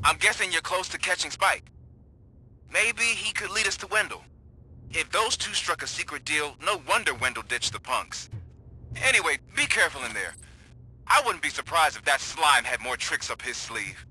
I'm guessing you're close to catching Spike. Maybe he could lead us to Wendell. If those two struck a secret deal, no wonder Wendell ditched the punks. Anyway, be careful in there. I wouldn't be surprised if that slime had more tricks up his sleeve.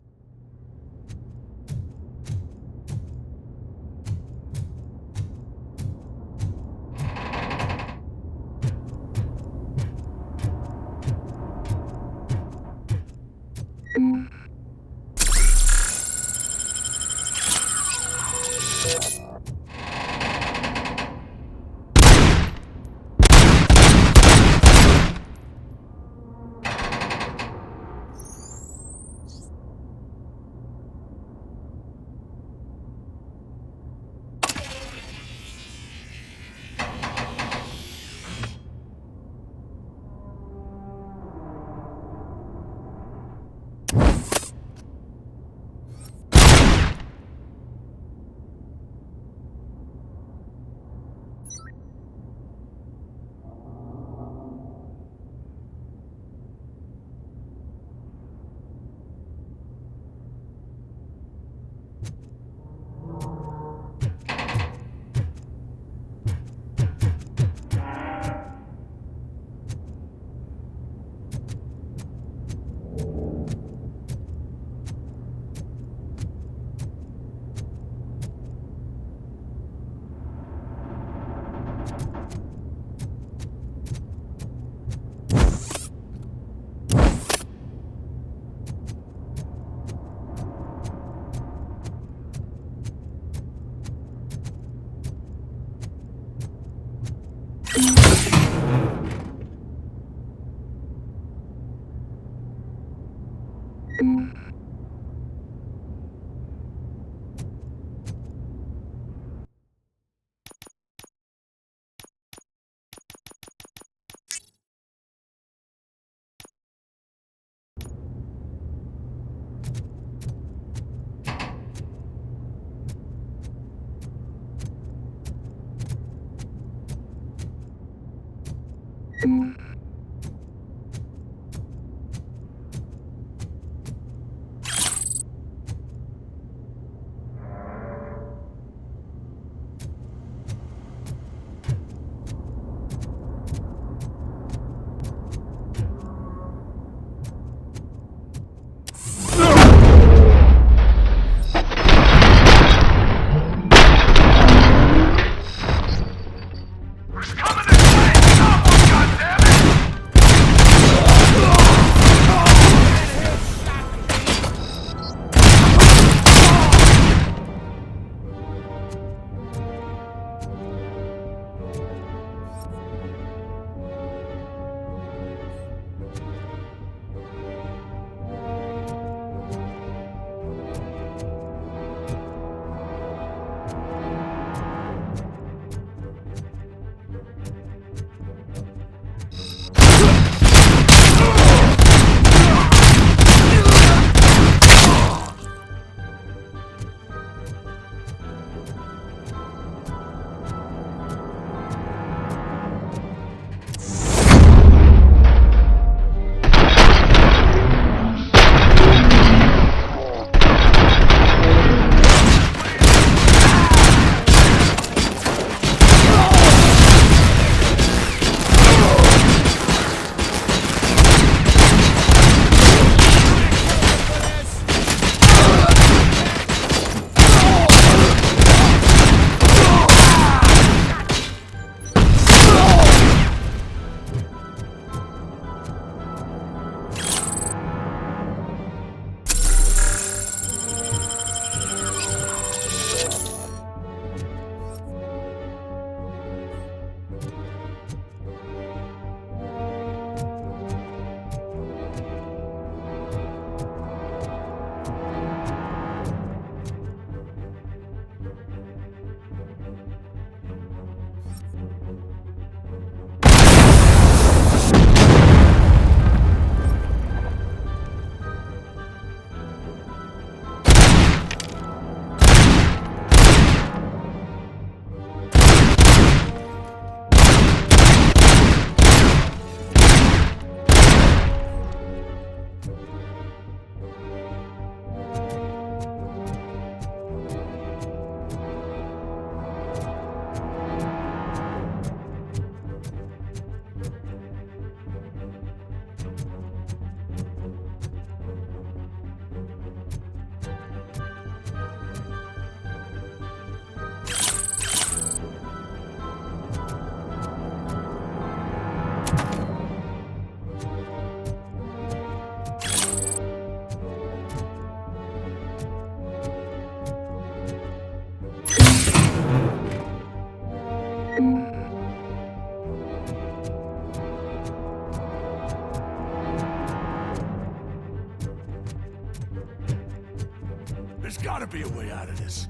There's gotta be a way out of this.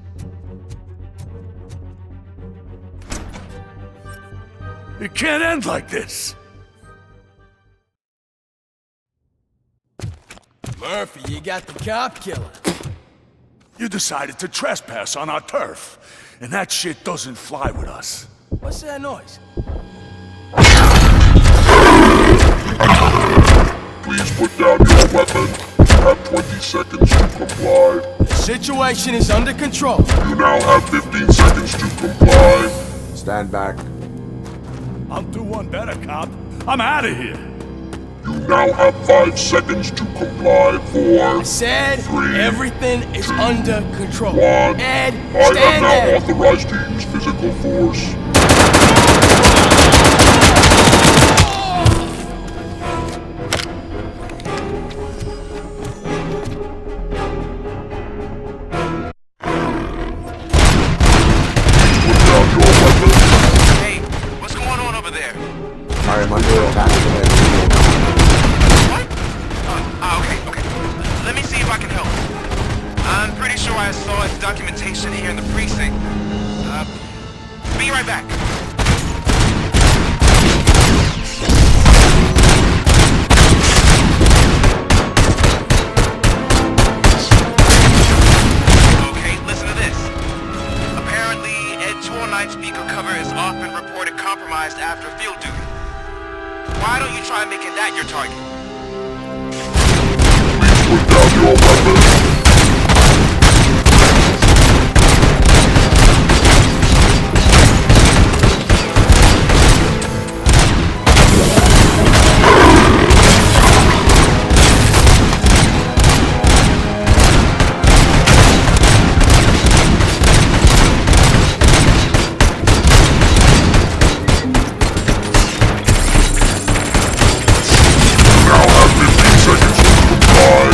It can't end like this! Murphy, you got the cop killer. You decided to trespass on our turf, and that shit doesn't fly with us. What's that noise? Please put down your weapon. You have 20 seconds to comply. The situation is under control. You now have 15 seconds to comply. Stand back. I'll do one better, cop. I'm out of here. You now have 5 seconds to comply. 4, I said 3, everything is under control. 1. Ed, I am stand now there. authorized to use physical force. Put down your weapon. Hey, what's going on over there? I am under attack from What? Okay. Let me see if I can help. I'm pretty sure I saw its documentation here in the precinct. Be right back. Okay, listen to this. Apparently, Ed 209 speaker cover is often reported compromised after field duty. Why don't you try making that your target? Put down your weapon. Now have 15 seconds to comply.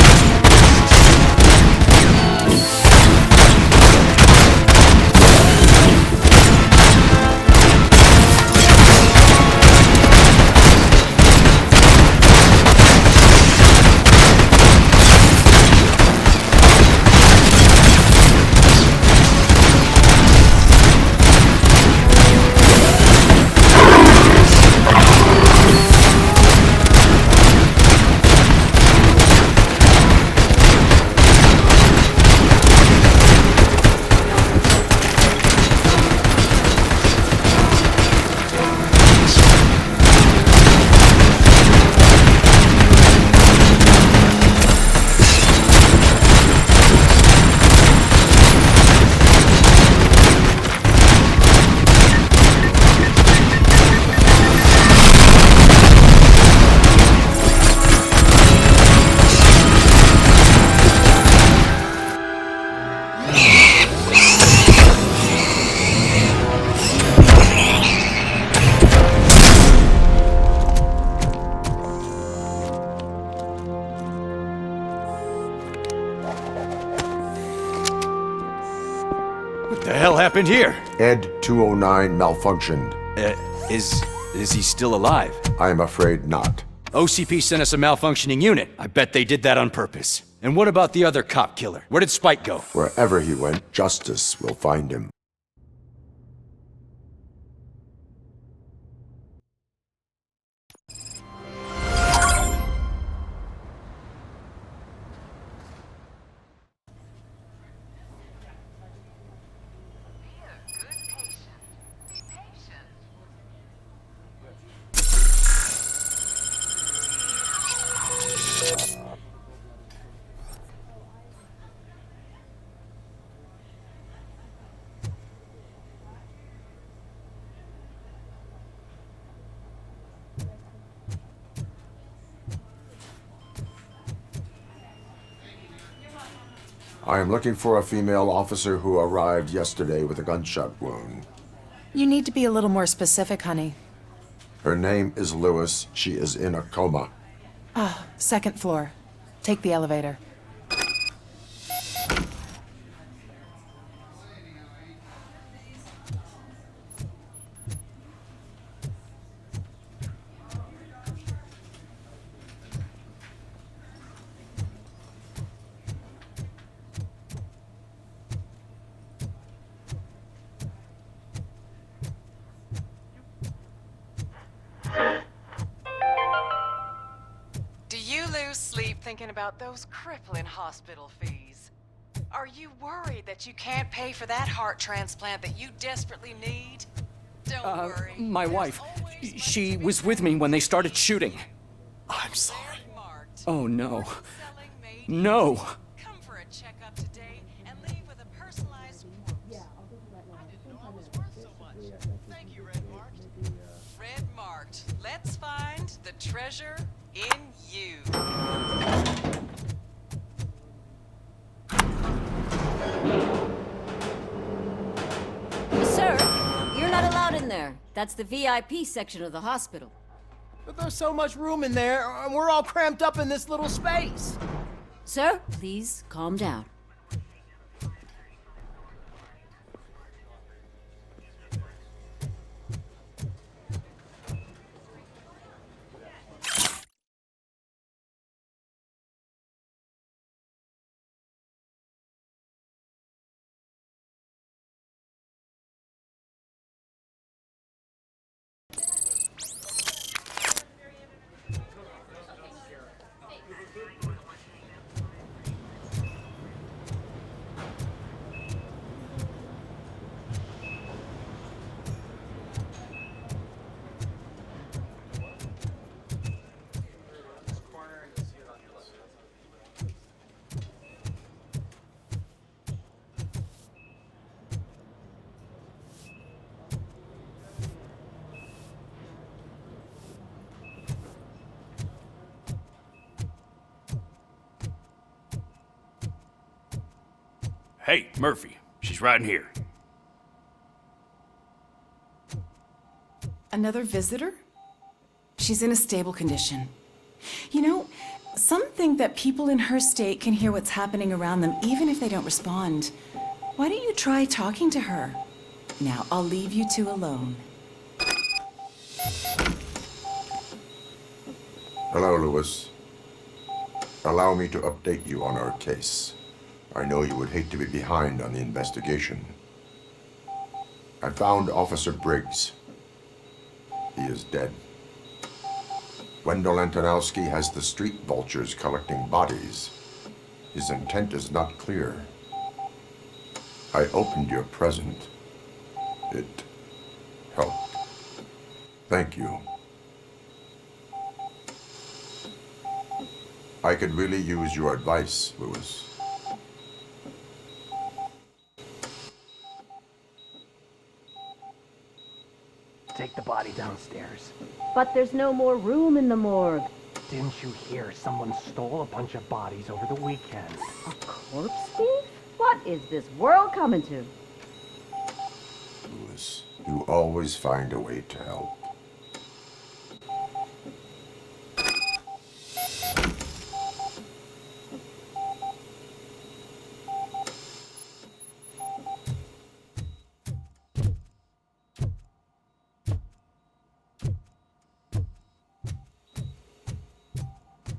What the hell happened here? Ed 209 malfunctioned. Is he still alive? I am afraid not. OCP sent us a malfunctioning unit. I bet they did that on purpose. And what about the other cop killer? Where did Spike go? Wherever he went, justice will find him. I am looking for a female officer who arrived yesterday with a gunshot wound. You need to be a little more specific, honey. Her name is Lewis. She is in a coma. Second floor. Take the elevator. thinking about those crippling hospital fees. Are you worried that you can't pay for that heart transplant that you desperately need? Don't worry. My There's wife, always she money was to with me when they fix. started shooting. I'm sorry. Marked. Oh no. Selling made No. easy. Come for a checkup today and leave with a personalized corpse. I didn't know I was worth so much. Thank you, Red Marked. Red Marked. Let's find the treasure in you. Sir, you're not allowed in there. That's the VIP section of the hospital. But there's so much room in there, and we're all cramped up in this little space. Sir, please calm down. Hey, Murphy. She's right in here. Another visitor? She's in a stable condition. You know, some think that people in her state can hear what's happening around them even if they don't respond. Why don't you try talking to her? Now, I'll leave you two alone. Hello, Lewis. Allow me to update you on our case. I know you would hate to be behind on the investigation. I found Officer Briggs. He is dead. Wendell Antonowski has the street vultures collecting bodies. His intent is not clear. I opened your present. It helped. Thank you. I could really use your advice, Lewis. Take the body downstairs. But there's no more room in the morgue. Didn't you hear someone stole a bunch of bodies over the weekend? A corpse thief? What is this world coming to? Lewis, you always find a way to help.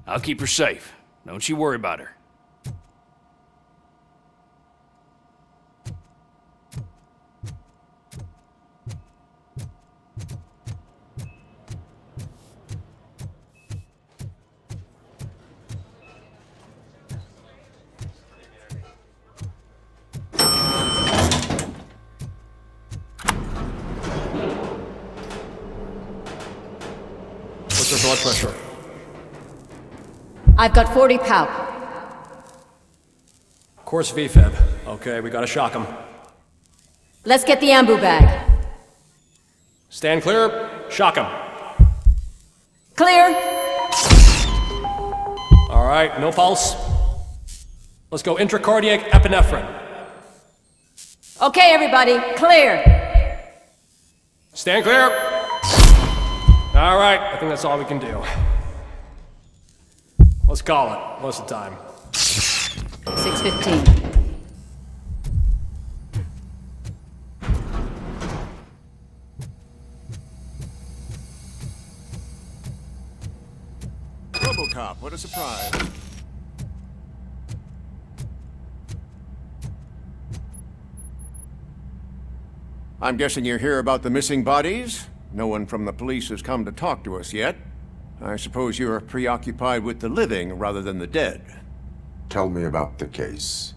I'll keep her safe. Don't you worry about her. What's her blood pressure? I've got 40 pow. Course VFib. Okay, we gotta shock him. Let's get the ambu bag. Stand clear. Shock him. Clear. All right, no pulse. Let's go intracardiac epinephrine. Okay, everybody, clear. Stand clear. All right, I think that's all we can do. Let's call it. What's the time? 6:15. Robocop, what a surprise. I'm guessing you're here about the missing bodies? No one from the police has come to talk to us yet. I suppose you're preoccupied with the living rather than the dead. Tell me about the case.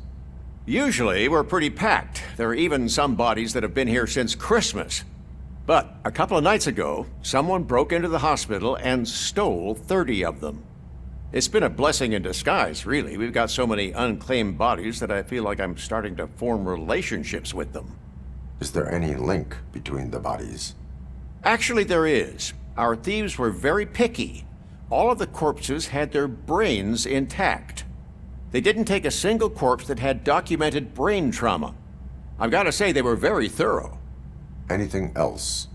Usually, we're pretty packed. There are even some bodies that have been here since Christmas. But a couple of nights ago, someone broke into the hospital and stole 30 of them. It's been a blessing in disguise, really. We've got so many unclaimed bodies that I feel like I'm starting to form relationships with them. Is there any link between the bodies? Actually, there is. Our thieves were very picky. All of the corpses had their brains intact. They didn't take a single corpse that had documented brain trauma. I've got to say, they were very thorough. Anything else?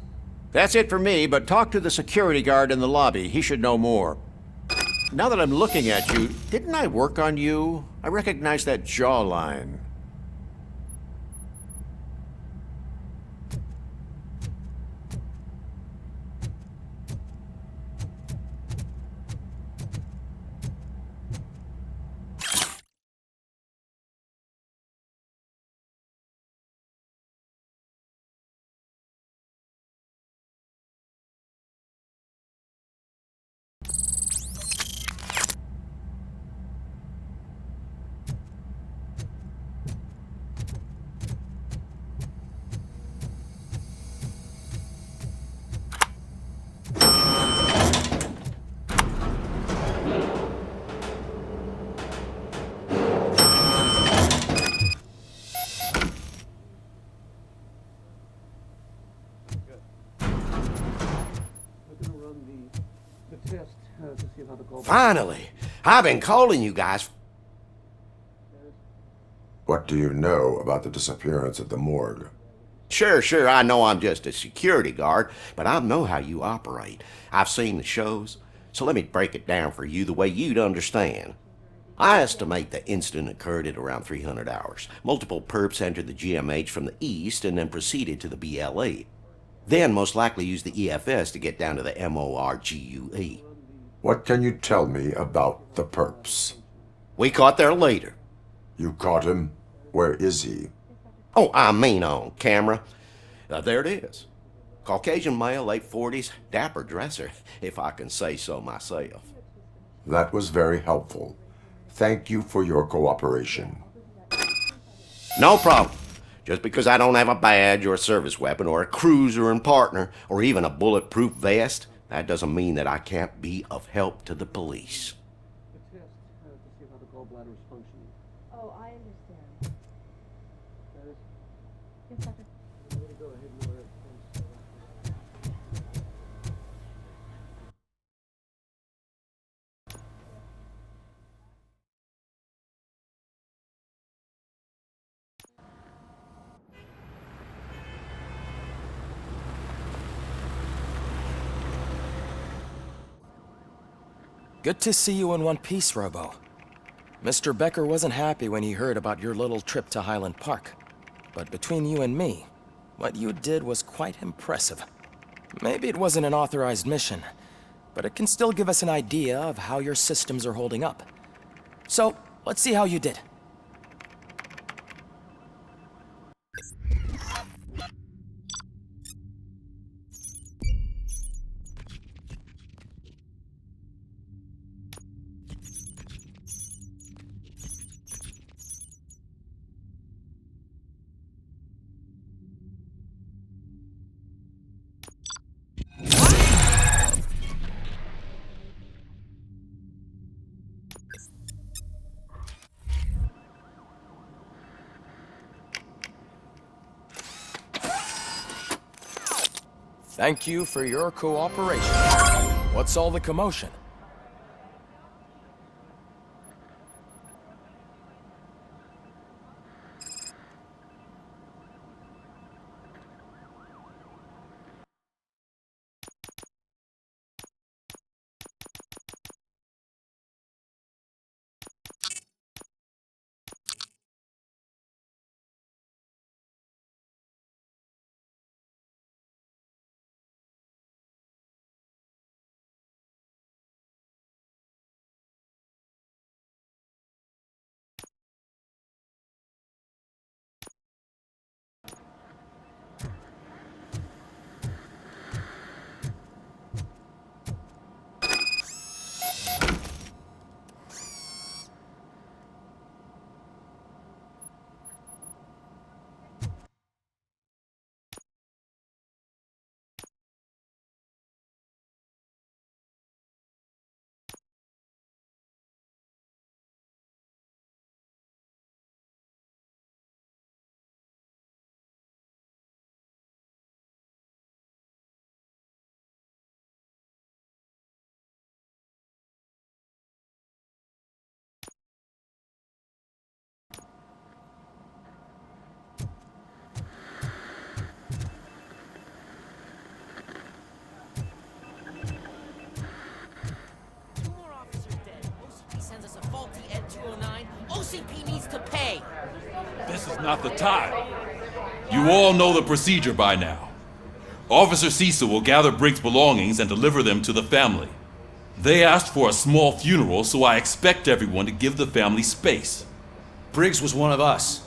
That's it for me, but talk to the security guard in the lobby. He should know more. Now that I'm looking at you, didn't I work on you? I recognize that jawline. Finally! I've been calling you guys. What do you know about the disappearance at the morgue? Sure, I know I'm just a security guard, but I know how you operate. I've seen the shows, so let me break it down for you the way you'd understand. I estimate the incident occurred at around 300 hours. Multiple perps entered the GMH from the east and then proceeded to the BLE. Then most likely used the EFS to get down to the MORGUE. What can you tell me about the perps? We caught their leader. You caught him? Where is he? Oh, I mean on camera. There it is. Caucasian male, late 40s, dapper dresser, if I can say so myself. That was very helpful. Thank you for your cooperation. No problem. Just because I don't have a badge or a service weapon or a cruiser and partner or even a bulletproof vest, that doesn't mean that I can't be of help to the police. Oh, I understand. Yes, Doctor. Good to see you in one piece, Robo. Mr. Becker wasn't happy when he heard about your little trip to Highland Park. But between you and me, what you did was quite impressive. Maybe it wasn't an authorized mission, but it can still give us an idea of how your systems are holding up. So, let's see how you did. Thank you for your cooperation. What's all the commotion? This is not the time. You all know the procedure by now. Officer Cecil will gather Briggs' belongings and deliver them to the family. They asked for a small funeral, so I expect everyone to give the family space. Briggs was one of us.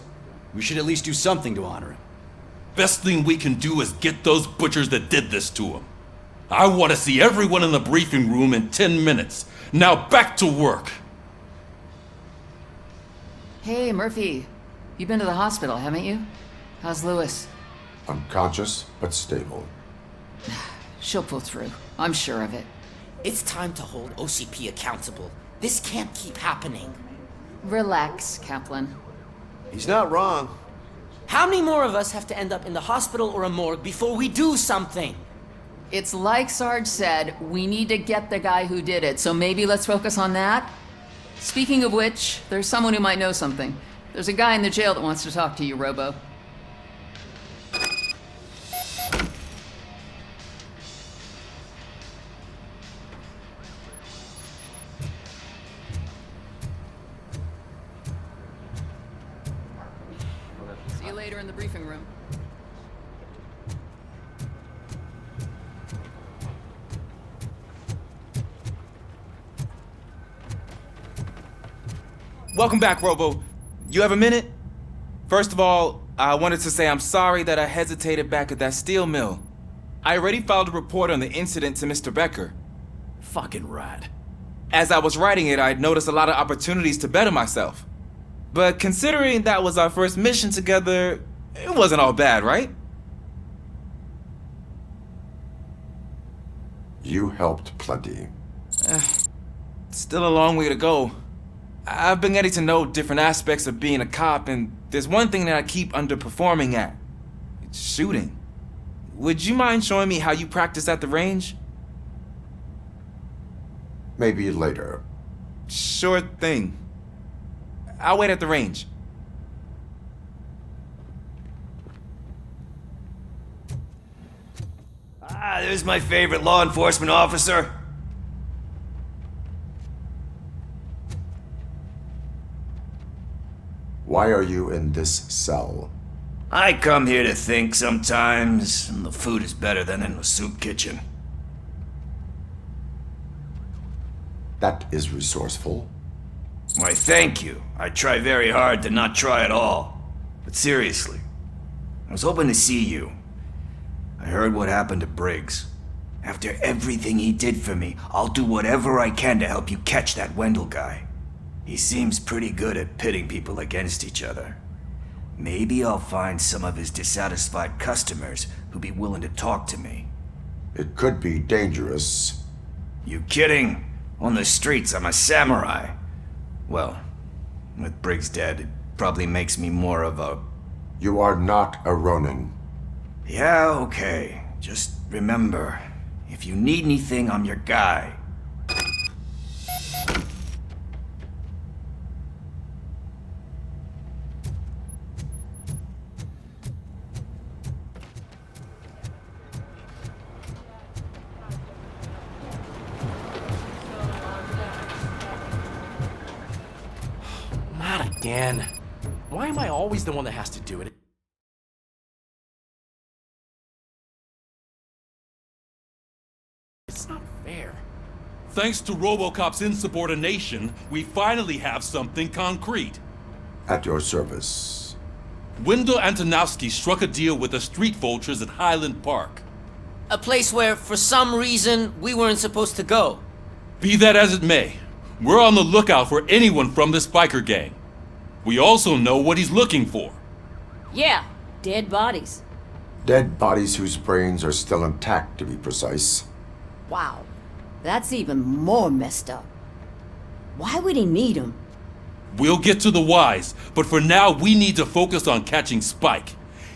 We should at least do something to honor him. Best thing we can do is get those butchers that did this to him. I want to see everyone in the briefing room in 10 minutes. Now back to work. Hey, Murphy. You've been to the hospital, haven't you? How's Lewis? Unconscious, but stable. She'll pull through. I'm sure of it. It's time to hold OCP accountable. This can't keep happening. Relax, Kaplan. He's not wrong. How many more of us have to end up in the hospital or a morgue before we do something? It's like Sarge said, we need to get the guy who did it, so maybe let's focus on that? Speaking of which, there's someone who might know something. There's a guy in the jail that wants to talk to you, Robo. See you later in the briefing room. Welcome back, Robo. You have a minute? First of all, I wanted to say I'm sorry that I hesitated back at that steel mill. I already filed a report on the incident to Mr. Becker. Fucking rad. As I was writing it, I'd noticed a lot of opportunities to better myself. But considering that was our first mission together, it wasn't all bad, right? You helped plenty. Still a long way to go. I've been getting to know different aspects of being a cop, and there's one thing that I keep underperforming at. It's shooting. Would you mind showing me how you practice at the range? Maybe later. Sure thing. I'll wait at the range. Ah, there's my favorite law enforcement officer. Why are you in this cell? I come here to think sometimes, and the food is better than in the soup kitchen. That is resourceful. Why, thank you. I try very hard to not try at all. But seriously, I was hoping to see you. I heard what happened to Briggs. After everything he did for me, I'll do whatever I can to help you catch that Wendell guy. He seems pretty good at pitting people against each other. Maybe I'll find some of his dissatisfied customers who'd be willing to talk to me. It could be dangerous. You kidding? On the streets, I'm a samurai. Well, with Briggs dead, it probably makes me more of a... You are not a Ronin. Yeah, okay. Just remember, if you need anything, I'm your guy. Not again. Why am I always the one that has to do it? It's not fair. Thanks to Robocop's insubordination, we finally have something concrete. At your service. Wendell Antonowski struck a deal with the street vultures at Highland Park. A place where, for some reason, we weren't supposed to go. Be that as it may, we're on the lookout for anyone from this biker gang. We also know what he's looking for. Yeah, dead bodies. Dead bodies whose brains are still intact, to be precise. Wow, that's even more messed up. Why would he need them? We'll get to the whys, but for now we need to focus on catching Spike.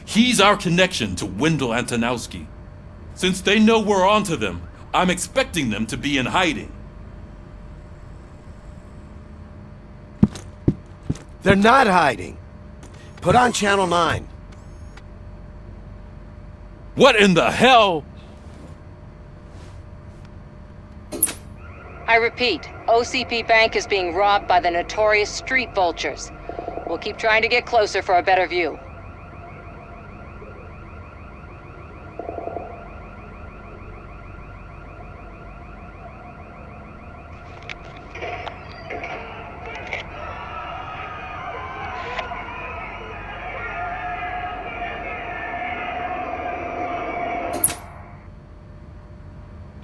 He's our connection to Wendell Antonowski. Since they know we're onto them, I'm expecting them to be in hiding. They're not hiding. Put on Channel 9. What in the hell? I repeat, OCP Bank is being robbed by the notorious street vultures. We'll keep trying to get closer for a better view.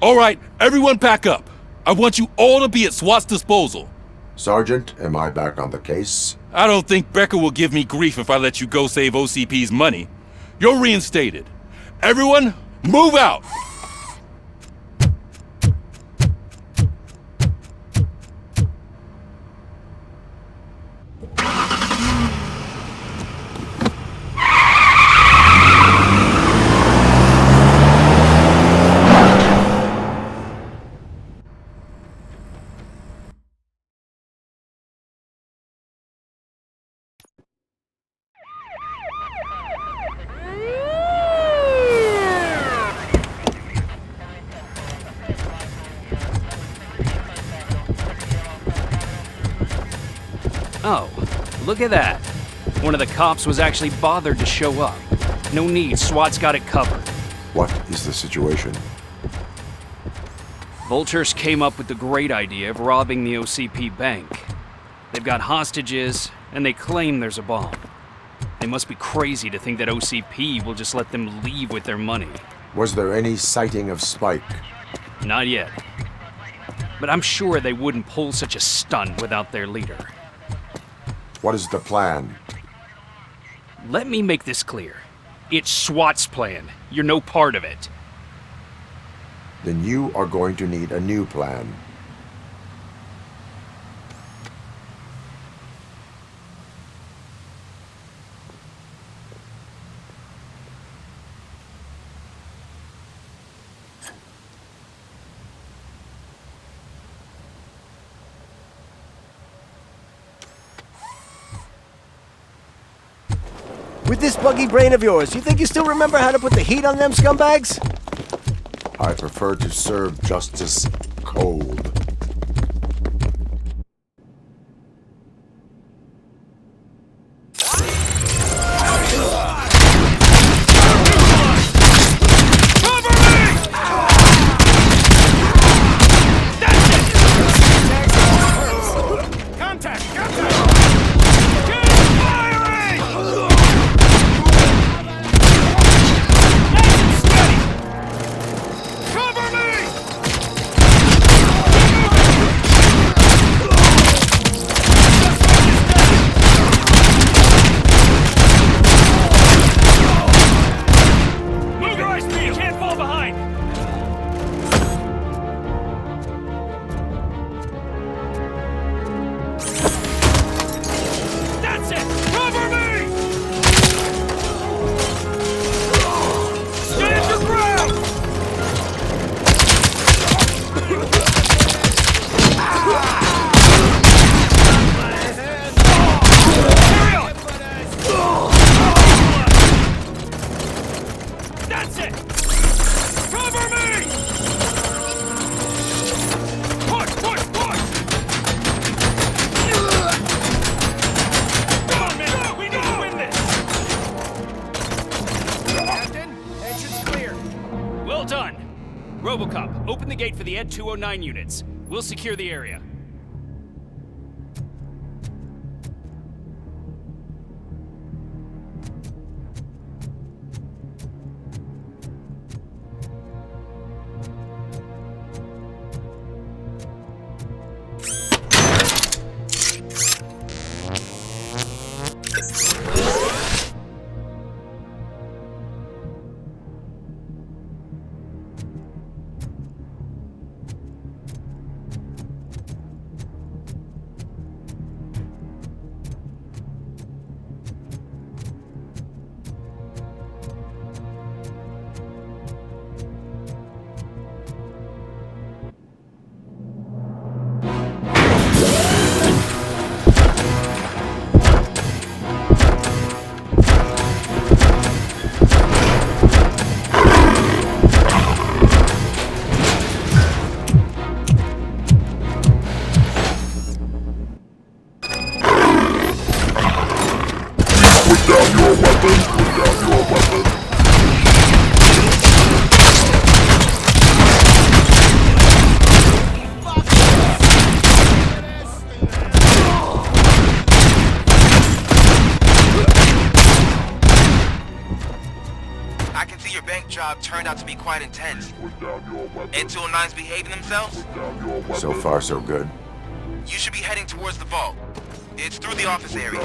All right, everyone pack up. I want you all to be at SWAT's disposal. Sergeant, am I back on the case? I don't think Becker will give me grief if I let you go save OCP's money. You're reinstated. Everyone, move out! Oh, look at that. One of the cops was actually bothered to show up. No need, SWAT's got it covered. What is the situation? Vultures came up with the great idea of robbing the OCP bank. They've got hostages, and they claim there's a bomb. They must be crazy to think that OCP will just let them leave with their money. Was there any sighting of Spike? Not yet. But I'm sure they wouldn't pull such a stunt without their leader. What is the plan? Let me make this clear. It's SWAT's plan. You're no part of it. Then you are going to need a new plan. With this buggy brain of yours, you think you still remember how to put the heat on them scumbags? I prefer to serve justice cold. Robocop, open the gate for the Ed 209 units. We'll secure the area. Put down your weapon. Put down your weapon. I can see your bank job turned out to be quite intense. And 209's behaving themselves? So far, so good. You should be heading towards the vault. It's through the office area.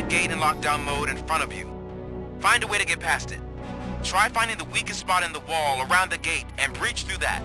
Gate in lockdown mode in front of you. Find a way to get past it. Try finding the weakest spot in the wall around the gate and breach through that.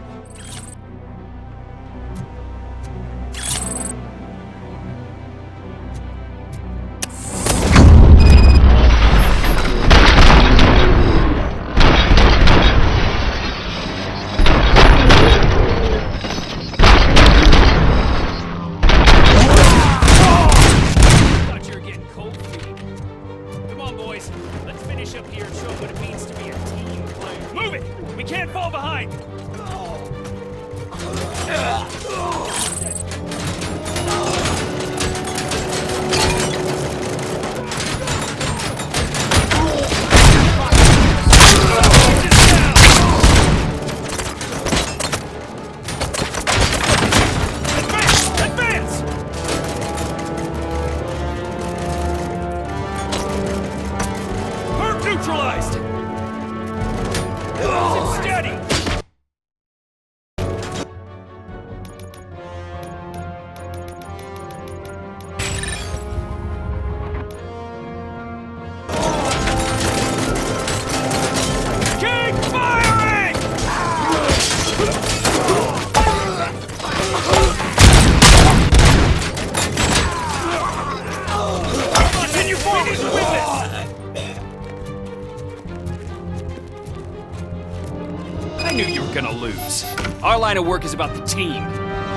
Our line of work is about the team,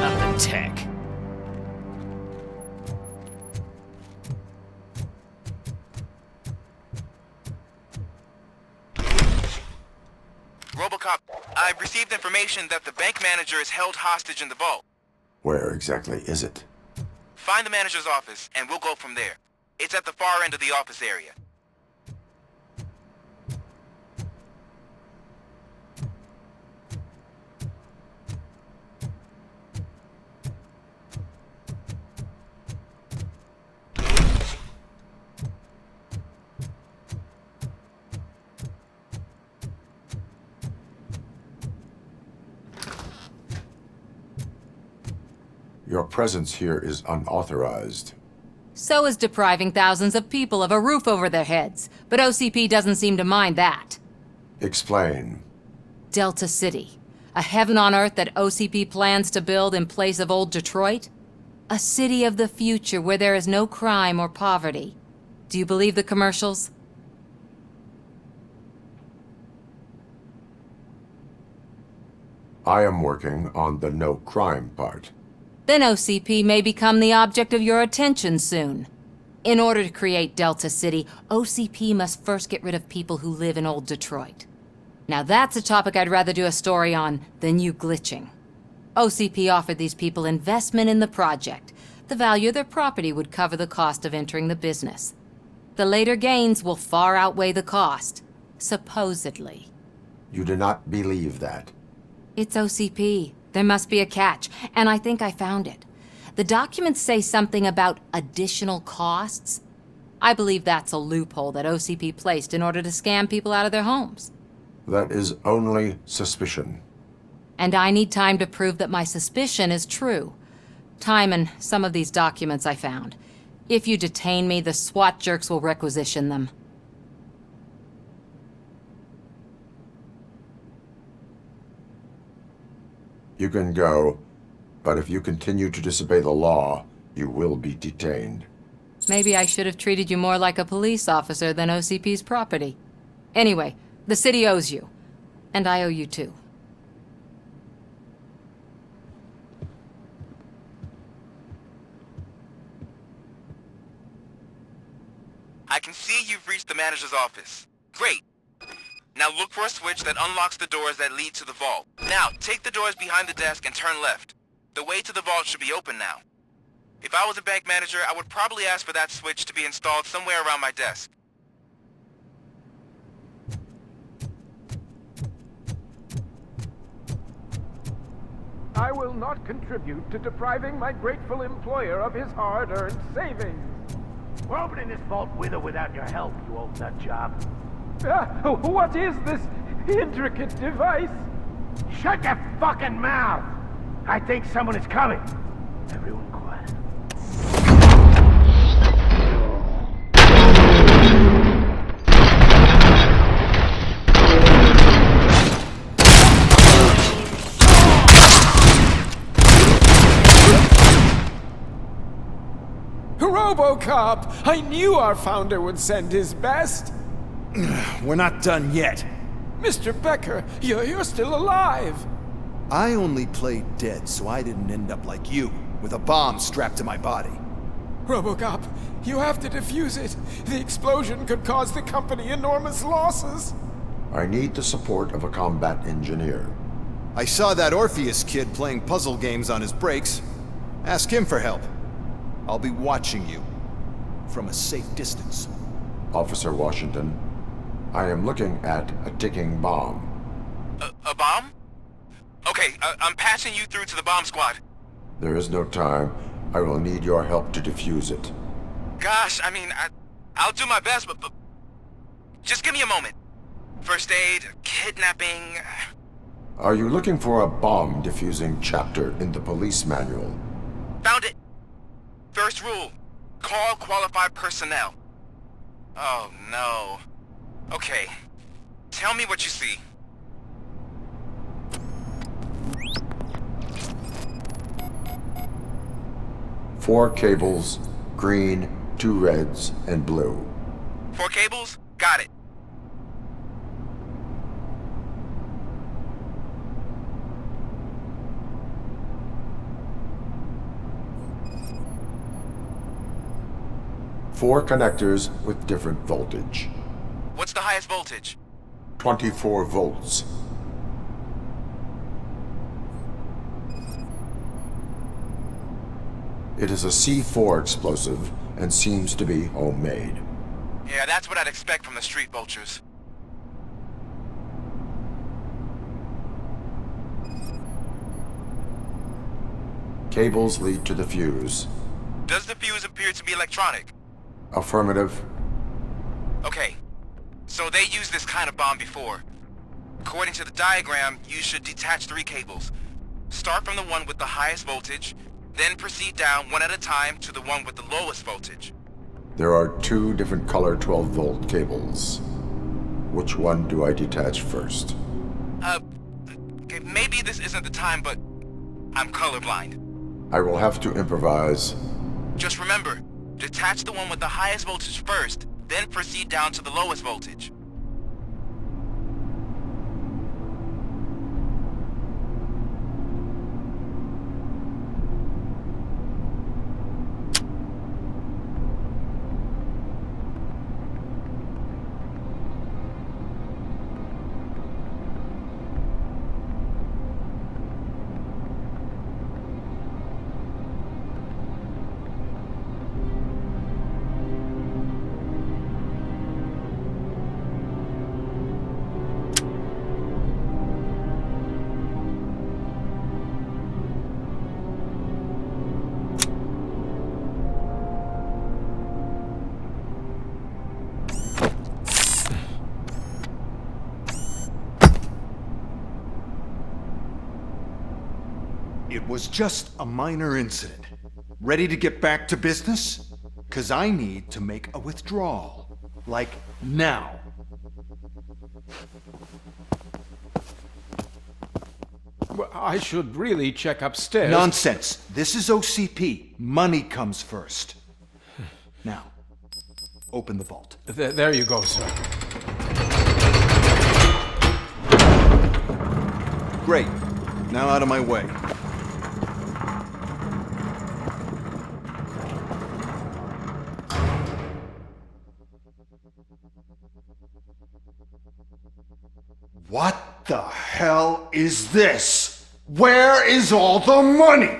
not the tech. Robocop, I've received information that the bank manager is held hostage in the vault. Where exactly is it? Find the manager's office, and we'll go from there. It's at the far end of the office area. Your presence here is unauthorized. So is depriving thousands of people of a roof over their heads. But OCP doesn't seem to mind that. Explain. Delta City. A heaven on earth that OCP plans to build in place of old Detroit? A city of the future where there is no crime or poverty. Do you believe the commercials? I am working on the no crime part. Then OCP may become the object of your attention soon. In order to create Delta City, OCP must first get rid of people who live in old Detroit. Now that's a topic I'd rather do a story on than you glitching. OCP offered these people investment in the project. The value of their property would cover the cost of entering the business. The later gains will far outweigh the cost. Supposedly. You do not believe that. It's OCP. There must be a catch, and I think I found it. The documents say something about additional costs. I believe that's a loophole that OCP placed in order to scam people out of their homes. That is only suspicion. And I need time to prove that my suspicion is true. Time and some of these documents I found. If you detain me, the SWAT jerks will requisition them. You can go, but if you continue to disobey the law, you will be detained. Maybe I should have treated you more like a police officer than OCP's property. Anyway, the city owes you. And I owe you too. I can see you've reached the manager's office. Great. Now look for a switch that unlocks the doors that lead to the vault. Now, take the doors behind the desk and turn left. The way to the vault should be open now. If I was a bank manager, I would probably ask for that switch to be installed somewhere around my desk. I will not contribute to depriving my grateful employer of his hard-earned savings. We're opening this vault with or without your help, you old nut job. What is this intricate device? Shut your fucking mouth! I think someone is coming. Everyone quiet. Robocop! I knew our founder would send his best. We're not done yet. Mr. Becker, you're still alive. I only played dead so I didn't end up like you, with a bomb strapped to my body. Robocop, you have to defuse it. The explosion could cause the company enormous losses. I need the support of a combat engineer. I saw that Orpheus kid playing puzzle games on his breaks. Ask him for help. I'll be watching you. From a safe distance. Officer Washington, I am looking at a ticking bomb. A bomb? Okay, I'm passing you through to the bomb squad. There is no time. I will need your help to defuse it. Gosh, I mean, I'll do my best, but just give me a moment. First aid, kidnapping... Are you looking for a bomb defusing chapter in the police manual? Found it! First rule, call qualified personnel. Oh no. Okay, tell me what you see. Four cables, green, 2 reds, and blue. 4 cables? Got it. Four connectors with different voltage. What's the highest voltage? 24 volts. It is a C4 explosive and seems to be homemade. Yeah, that's what I'd expect from the street vultures. Cables lead to the fuse. Does the fuse appear to be electronic? Affirmative. Okay, so they used this kind of bomb before. According to the diagram, you should detach 3 cables. Start from the one with the highest voltage, then proceed down one at a time to the one with the lowest voltage. There are 2 different color 12-volt cables. Which one do I detach first? Okay, maybe this isn't the time, but I'm colorblind. I will have to improvise. Just remember, detach the one with the highest voltage first, then proceed down to the lowest voltage. It was just a minor incident. Ready to get back to business? 'Cause I need to make a withdrawal. Like, now. Well, I should really check upstairs. Nonsense. This is OCP. Money comes first. Now, open the vault. There you go, sir. Great. Now out of my way. What the hell is this? Where is all the money?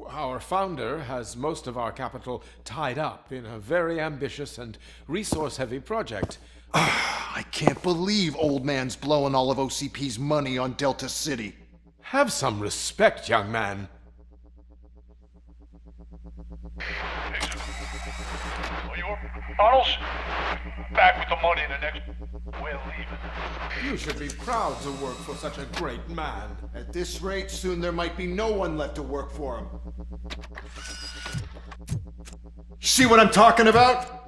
Our founder has most of our capital tied up in a very ambitious and resource-heavy project. I can't believe old man's blowing all of OCP's money on Delta City. Have some respect, young man. Arnold's back with the money in the next. We're leaving. You should be proud to work for such a great man. At this rate, soon there might be no one left to work for him. See what I'm talking about?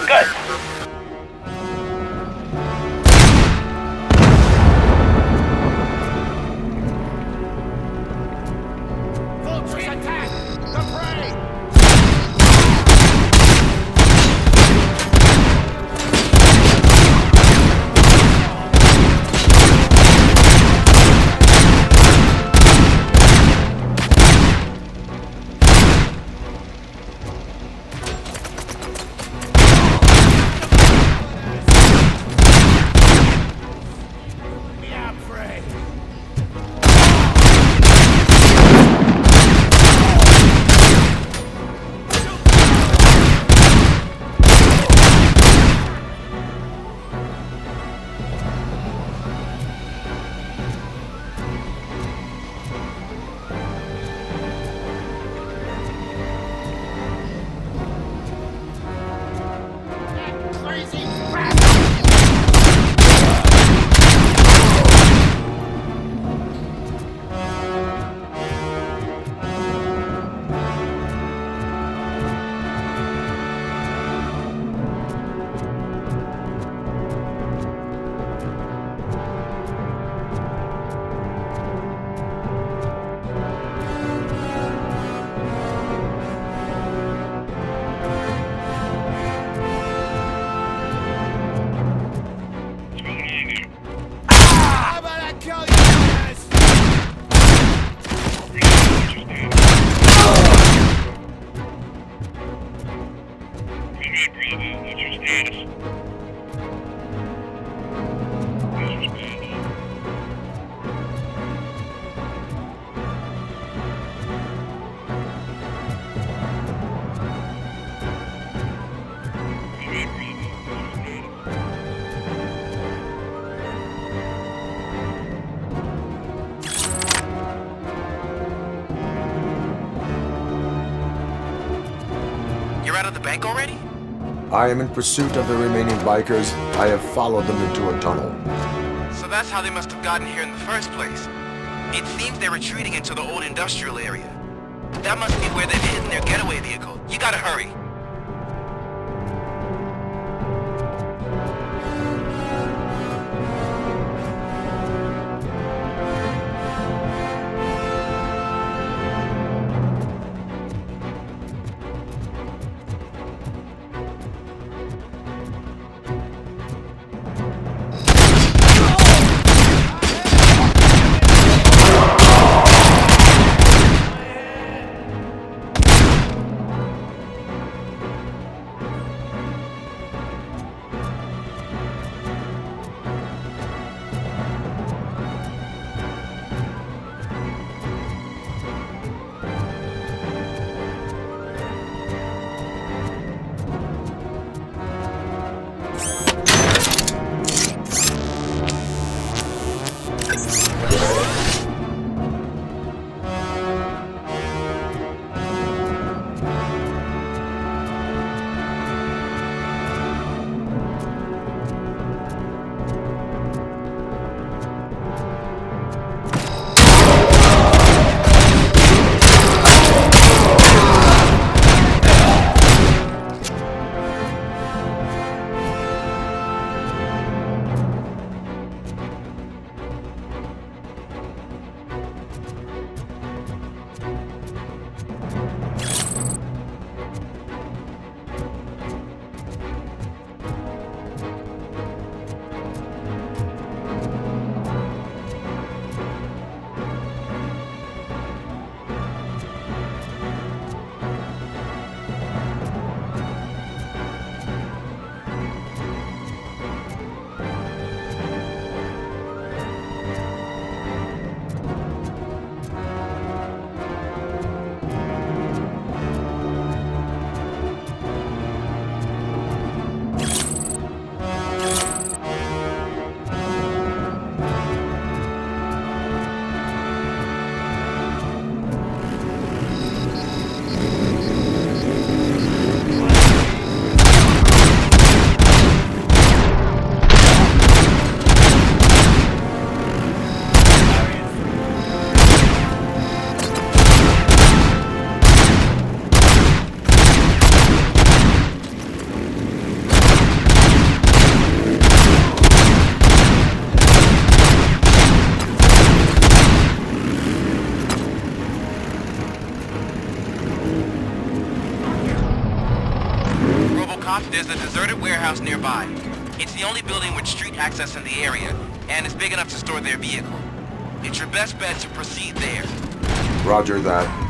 Good. Vultures attack! The prey! Good, Robo. What's your status? Let's respond. You're out of the bank already? I am in pursuit of the remaining bikers. I have followed them into a tunnel. So that's how they must have gotten here in the first place. It seems they're retreating into the old industrial area. That must be where they've hidden their getaway vehicle. You gotta hurry. Robocop, there's a deserted warehouse nearby. It's the only building with street access in the area, and it's big enough to store their vehicle. It's your best bet to proceed there. Roger that.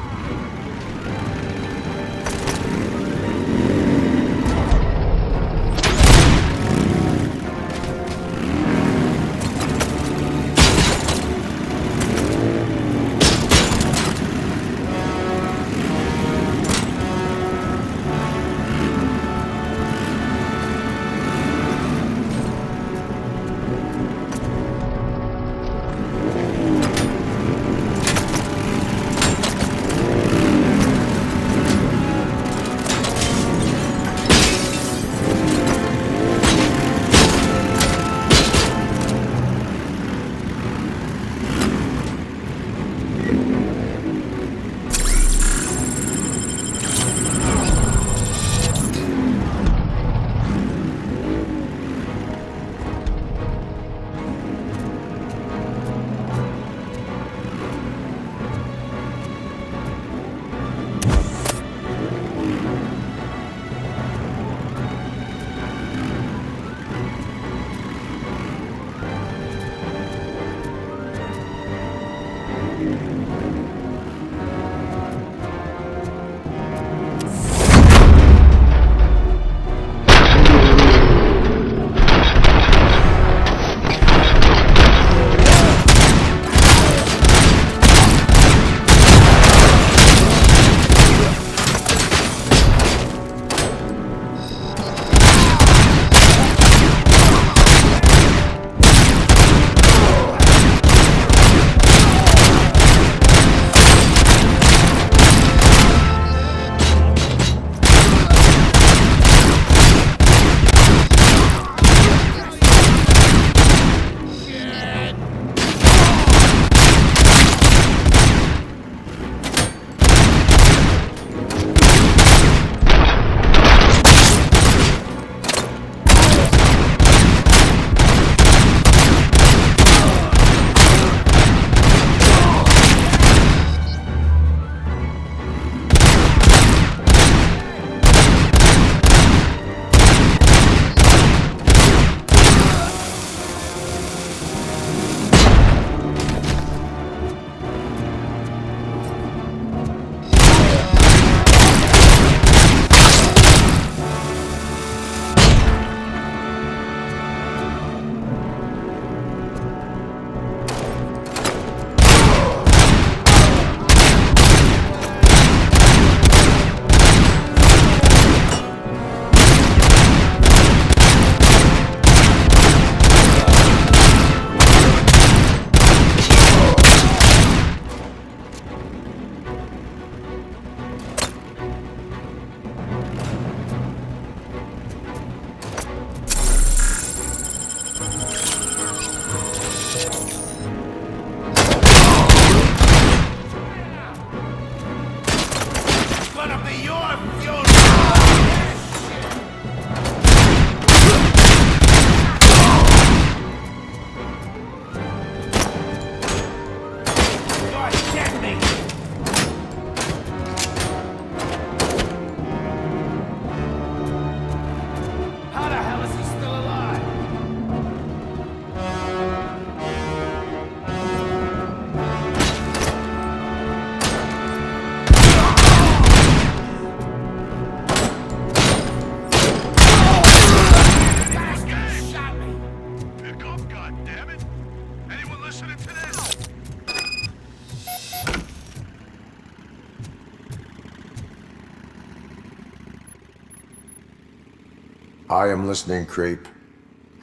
I am listening, Creep.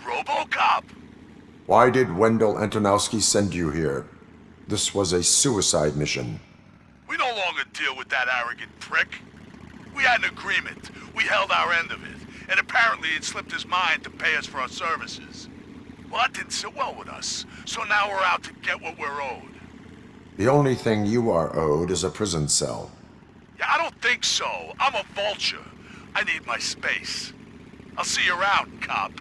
Robocop! Why did Wendell Antonowski send you here? This was a suicide mission. We no longer deal with that arrogant prick. We had an agreement. We held our end of it. And apparently it slipped his mind to pay us for our services. Well, that didn't sit well with us. So now we're out to get what we're owed. The only thing you are owed is a prison cell. Yeah, I don't think so. I'm a vulture. I need my space. I'll see you around, cop.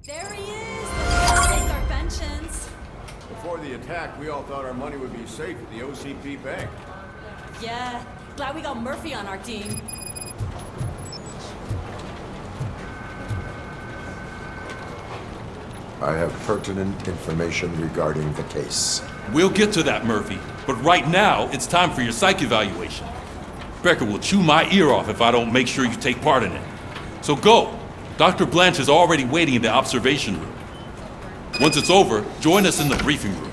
There he is! Let's take our pensions. Before the attack, we all thought our money would be safe at the OCP bank. Yeah, glad we got Murphy on our team. I have pertinent information regarding the case. We'll get to that, Murphy. But right now, it's time for your psych evaluation. Becker will chew my ear off if I don't make sure you take part in it. So go. Dr. Blanche is already waiting in the observation room. Once it's over, join us in the briefing room.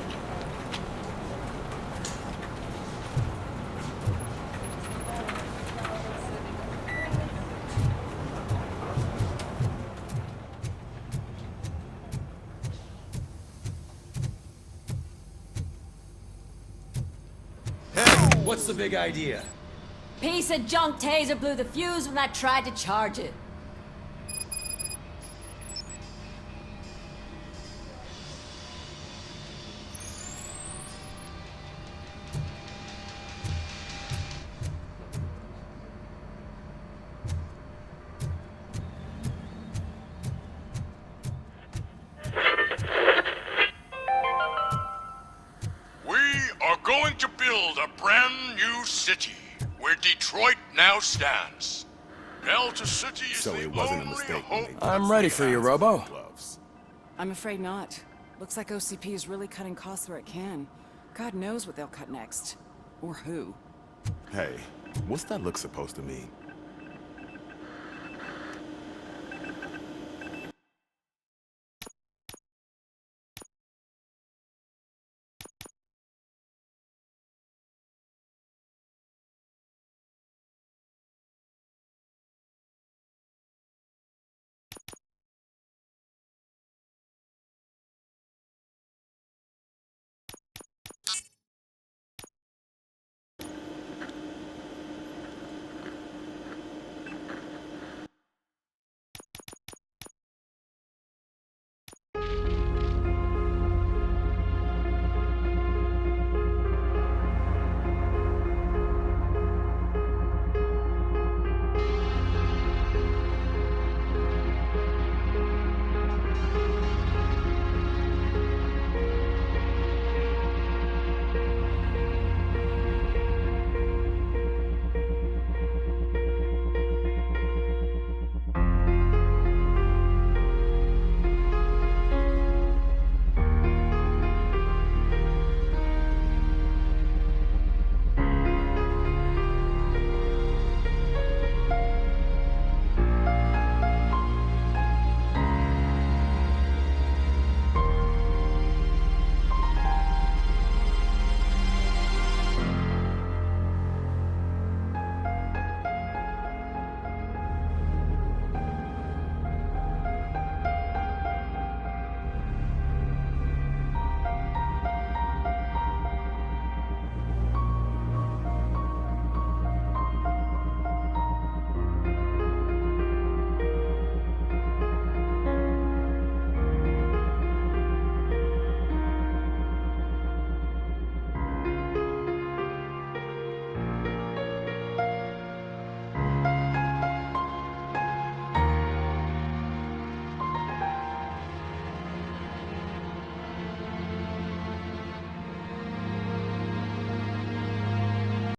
What's the big idea? Piece of junk taser blew the fuse when I tried to charge it. Going to build a brand new city where Detroit now stands. Delta City is So it wasn't a mistake when they I'm ready for you, Robo. I'm afraid not. Looks like OCP is really cutting costs where it can. God knows what they'll cut next. Or who. Hey, what's that look supposed to mean?